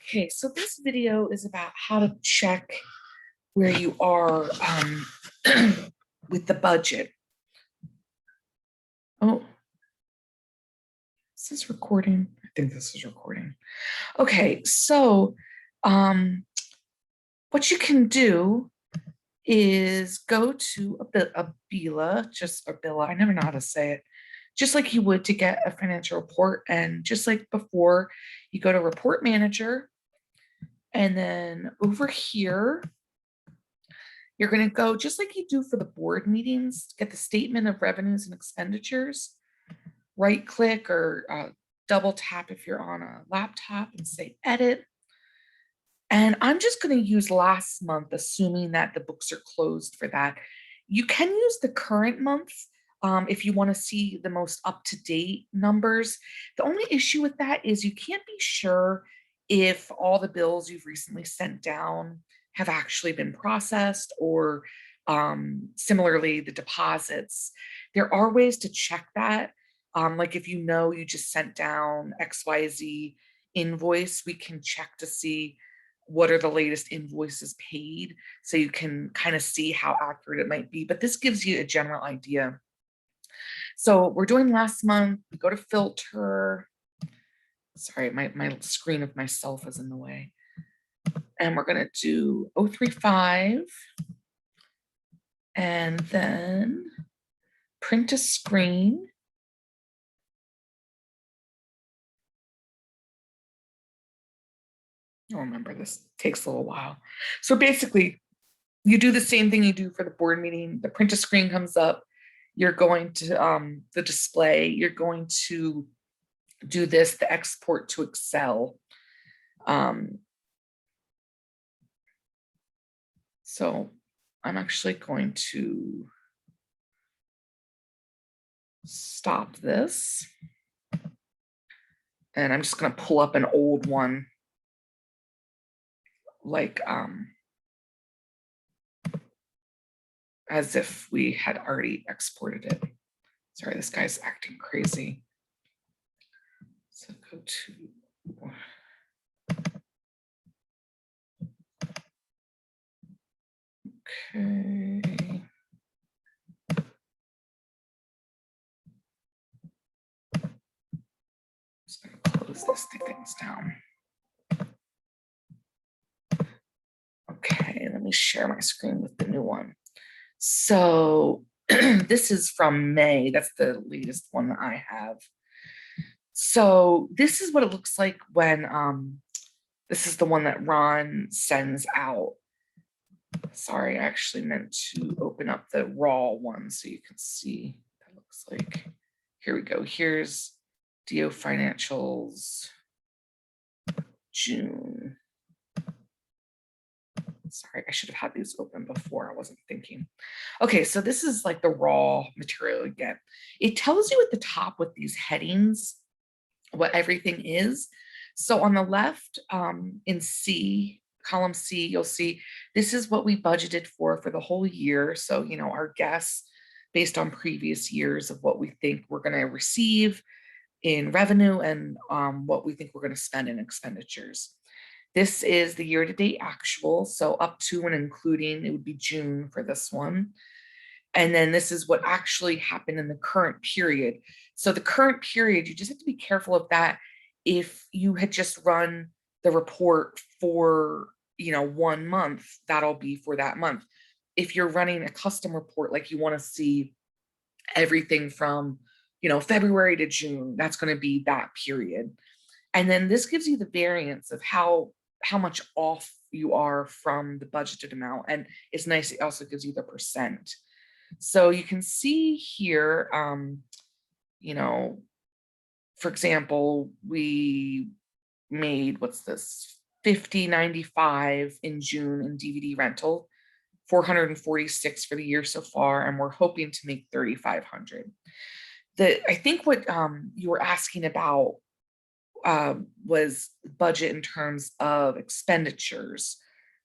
Okay, so this video is about how to check where you are with the budget. Oh, is this recording? I think this is recording. Okay, so what you can do is go to Abila, just Abila, I never know how to say it, just like you would to get a financial report. And just like before, you go to Report Manager, and then over here, you're going to go just like you do for the board meetings, get the statement of revenues and expenditures, right click or double tap if you're on a laptop and say edit. And I'm just going to use last month, assuming that the books are closed for that. You can use the current month if you want to see the most up-to-date numbers. The only issue with that is you can't be sure if all the bills you've recently sent down have actually been processed, or similarly, the deposits. There are ways to check that. Like if you know you just sent down XYZ invoice, we can check to see what are the latest invoices paid, so you can kind of see how accurate it might be. But this gives you a general idea. So we're doing last month. We go to filter. Sorry, my screen of myself is in the way. And we're going to do 035 and then print a screen. I'll remember, this takes a little while. So basically, you do the same thing you do for the board meeting. The print a screen comes up. You're going to the display. You're going to do this, the export to Excel. So I'm actually going to stop this. And I'm just going to pull up an old one, like as if we had already exported it. Sorry, this guy's acting crazy. So go to, okay. Just gonna close this things down. Okay, let me share my screen with the new one. So this is from May. That's the latest one that I have. So this is what it looks like when this is the one that Ron sends out. Sorry, I actually meant to open up the raw one so you can see what that looks like. Here we go. Here's DO Financials June. Sorry, I should have had these open before. I wasn't thinking. Okay, so this is like the raw material again. It tells you at the top with these headings what everything is. So on the left, in C, column C, you'll see this is what we budgeted for the whole year. So, you know, our guess based on previous years of what we think we're going to receive in revenue and what we think we're going to spend in expenditures. This is the year-to-date actual, so up to and including, it would be June for this one. And then this is what actually happened in the current period. So the current period, you just have to be careful of that. If you had just run the report for, you know, 1 month, that'll be for that month. If you're running a custom report, like you want to see everything from, you know, February to June, that's going to be that period. And then this gives you the variance of how much off you are from the budgeted amount. And it's nice, it also gives you the percent. So you can see here, you know, for example, we made, what's this, $50.95 in June in DVD rental, $446 for the year so far, and we're hoping to make $3,500. I think what you were asking about was budget in terms of expenditures.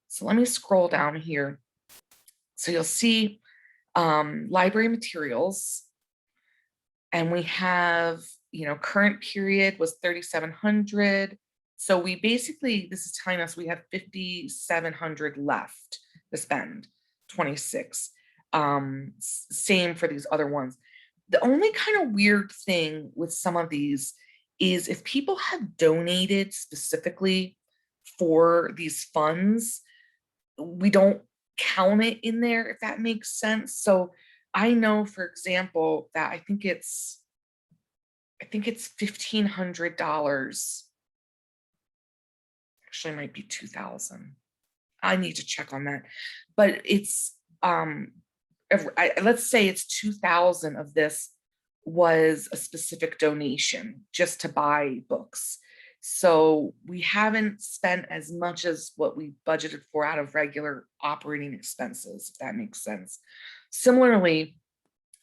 So let me scroll down here. So you'll see library materials, and we have, you know, current period was 3,700, So we basically, this is telling us we have 5,700 left to spend, 26. Same for these other ones. The only kind of weird thing with some of these is if people have donated specifically for these funds, we don't count it in there, if that makes sense. So I know, for example, that I think it's $1,500. Actually, it might be 2,000. I need to check on that. But it's let's say it's 2,000 of this was a specific donation just to buy books. So we haven't spent as much as what we budgeted for out of regular operating expenses, if that makes sense. Similarly,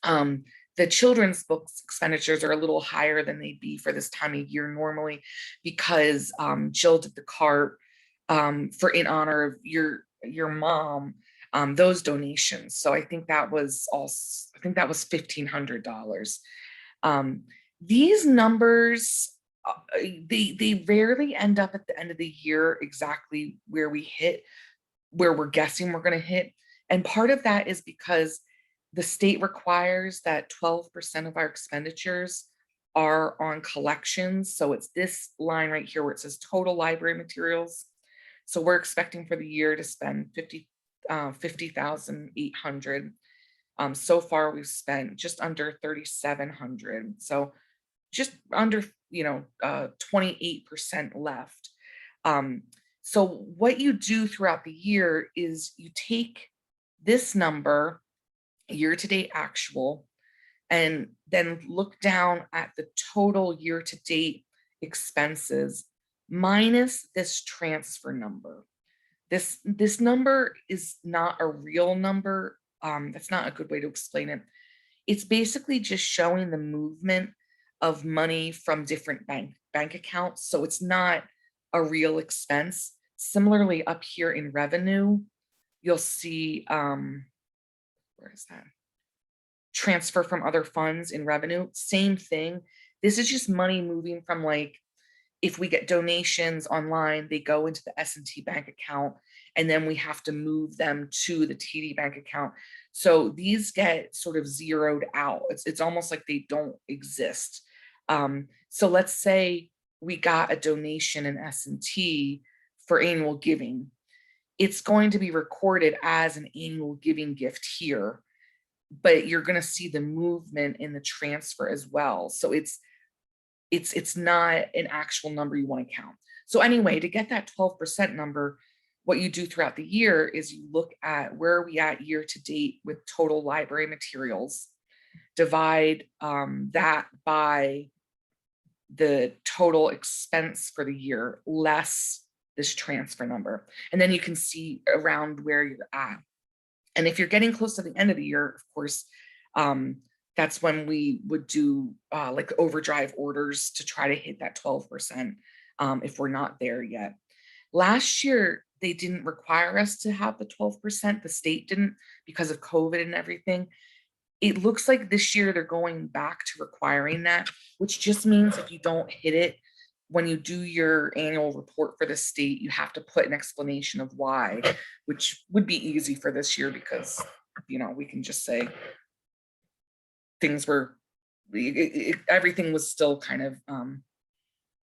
um, the children's books expenditures are a little higher than they'd be for this time of year normally, because Jill did the cart for in honor of your mom, those donations. So I think that was $1,500. Um, these numbers, they rarely end up at the end of the year exactly where we're guessing we're going to hit. And part of that is because the state requires that 12% of our expenditures are on collections. So it's this line right here where it says total library materials. So we're expecting for the year to spend 50,800. So far we've spent just under 3,700. So just under, 28% left. So what you do throughout the year is you take this number, year-to-date actual, and then look down at the total year-to-date expenses minus this transfer number. This number is not a real number. That's not a good way to explain it. It's basically just showing the movement of money from different bank accounts. So it's not a real expense. Similarly, up here in revenue, you'll see, where is that? Transfer from other funds in revenue, same thing. This is just money moving from, like, if we get donations online, they go into the S&T bank account, and then we have to move them to the TD bank account. So these get sort of zeroed out. It's almost like they don't exist. So let's say we got a donation in S&T for annual giving. It's going to be recorded as an annual giving gift here, but you're going to see the movement in the transfer as well. So it's not an actual number you want to count. So anyway, to get that 12% number, what you do throughout the year is you look at where are we at year to date with total library materials, divide that by the total expense for the year less this transfer number. And then you can see around where you're at. And if you're getting close to the end of the year, of course, that's when we would do like overdrive orders to try to hit that 12% if we're not there yet. Last year, they didn't require us to have the 12%. The state didn't, because of COVID and everything. It looks like this year they're going back to requiring that, which just means if you don't hit it, when you do your annual report for the state, you have to put an explanation of why, which would be easy for this year because, we can just say things were, everything was still kind of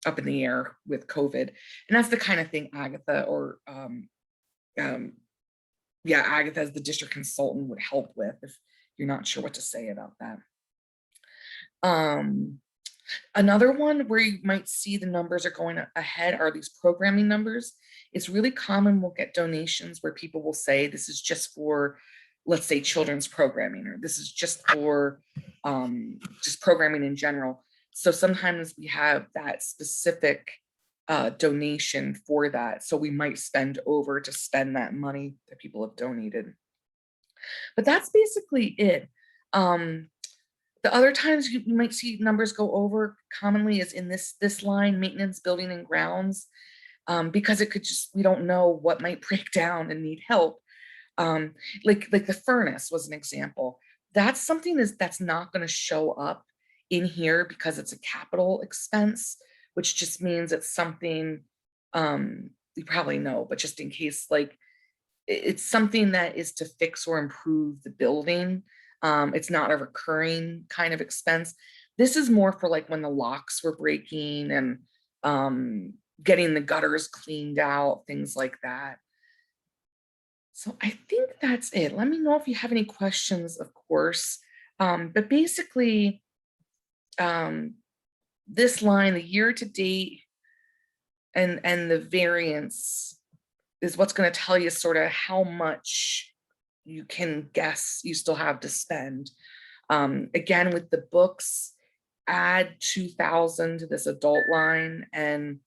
up in the air with COVID. And that's the kind of thing Agatha or Agatha as the district consultant would help with if you're not sure what to say about that. Another one where you might see the numbers are going ahead are these programming numbers. It's really common we'll get donations where people will say this is just for, let's say, children's programming, or this is just for just programming in general. So sometimes we have that specific donation for that. So we might spend over to spend that money that people have donated. But that's basically it. The other times you might see numbers go over commonly is in this line, maintenance, building and grounds, because it could just, we don't know what might break down and need help. Like the furnace was an example. That's something that's not going to show up in here because it's a capital expense, which just means it's something You probably know, but just in case, like, it's something that is to fix or improve the building. It's not a recurring kind of expense. This is more for like when the locks were breaking and getting the gutters cleaned out, things like that. So I think that's it. Let me know if you have any questions, of course. But basically, um, this line, the year to date and the variance is what's going to tell you sort of how much you can guess you still have to spend. Again, with the books, add 2,000 to this adult line and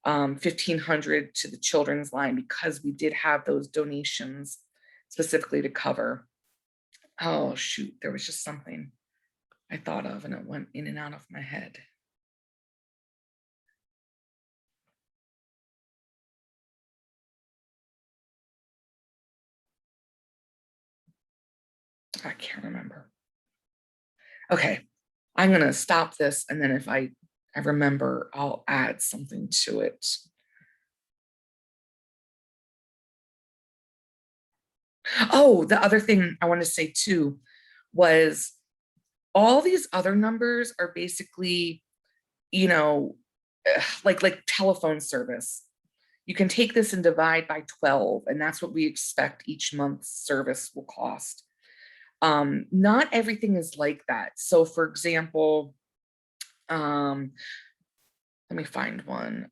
1,500 to the children's line because we did have those donations specifically to cover. Oh, shoot, there was just something I thought of and it went in and out of my head. I can't remember. Okay, I'm gonna stop this and then if I remember, I'll add something to it. Oh, the other thing I want to say too was all these other numbers are basically, you know, like telephone service. You can take this and divide by 12, and that's what we expect each month's service will cost. Not everything is like that. So for example, um, let me find one.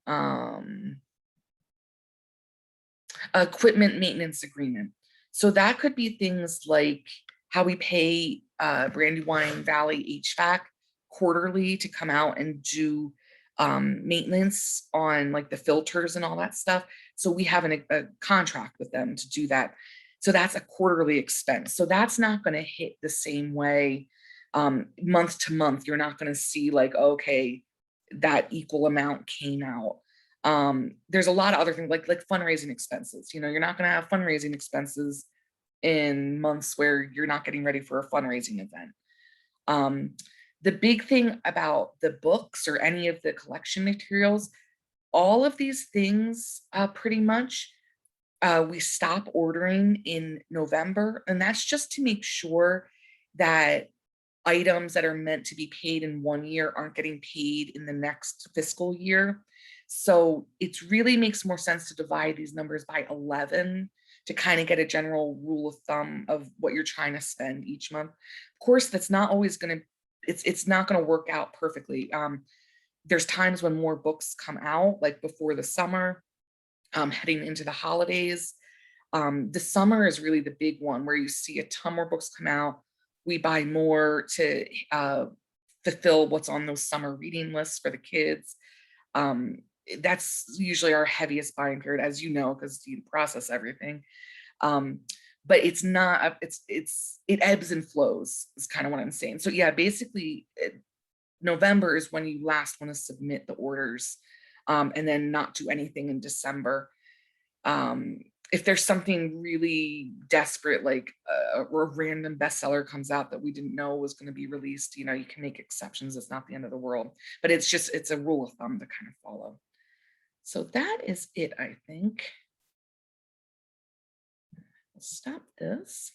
Equipment maintenance agreement. So that could be things like how we pay Brandywine Valley HVAC quarterly to come out and do maintenance on like the filters and all that stuff. So we have a contract with them to do that. So that's a quarterly expense. So that's not going to hit the same way month to month. You're not going to see like, okay, that equal amount came out. There's a lot of other things like fundraising expenses. You know, you're not going to have fundraising expenses in months where you're not getting ready for a fundraising event. The big thing about the books or any of the collection materials, all of these things pretty much we stop ordering in November, and that's just to make sure that items that are meant to be paid in one year aren't getting paid in the next fiscal year. So it really makes more sense to divide these numbers by 11 to kind of get a general rule of thumb of what you're trying to spend each month. Of course, that's not always going to, it's not going to work out perfectly. There's times when more books come out, like before the summer, heading into the holidays. The summer is really the big one where you see a ton more books come out. We buy more to fulfill what's on those summer reading lists for the kids. That's usually our heaviest buying period, as you know, because you process everything. But it's not, it ebbs and flows is kind of what I'm saying. So yeah, basically November is when you last want to submit the orders and then not do anything in December. If there's something really desperate, like a random bestseller comes out that we didn't know was going to be released, you know, you can make exceptions. It's not the end of the world, but it's a rule of thumb to kind of follow. So that is it, I think. I'll stop this.